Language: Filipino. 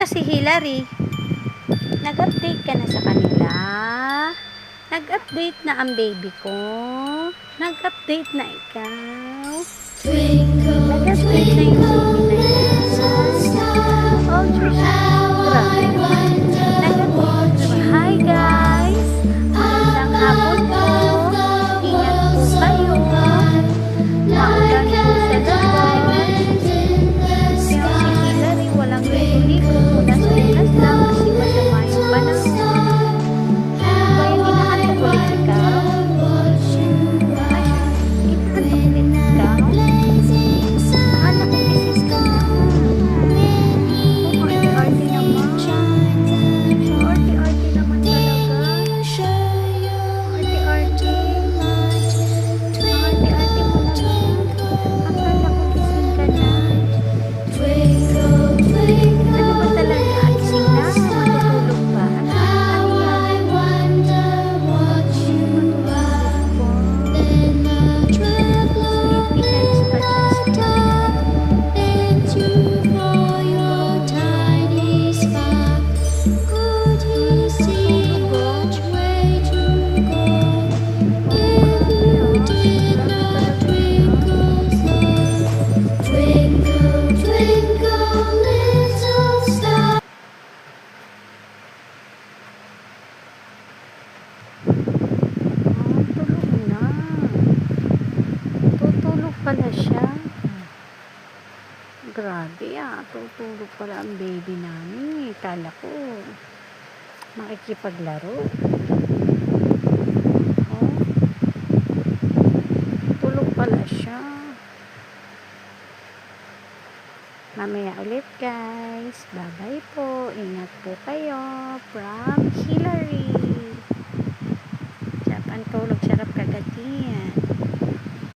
Si Hillary, nag-update ka na sa kanila? Nag-update na ang baby ko? Nag-update na ikaw? Nag-update na yung baby na yan? Oh, grabe naman. Nag-update na. Hi guys! Magandang hapon po. Ingat po kayo. Maulan po sa labas. Si Hillary walang ligo-ligo. Unas-unas lang kasi masama yung panahon. Kaya hinahanap ulit ikaw? Hinahanap ulit ikaw? Anak ko, bisis ka na. Arte-arte naman. Arte-arte naman talaga. Arte-arte. Arte-arte mo naman. Akala ko gising ka na. Ano ba talaga? Gising na? Matutulog pa? Ano yan? Matutulog pa? Sleepy hands pa siya. Tulog na. Tutulog pala siya. Grabe tutulog pala ang baby namin. Kala ko makikipaglaro. Oh, tulog pala siya. Mamaya ulit guys. Bye bye po. Ingat po kayo. From Hillary.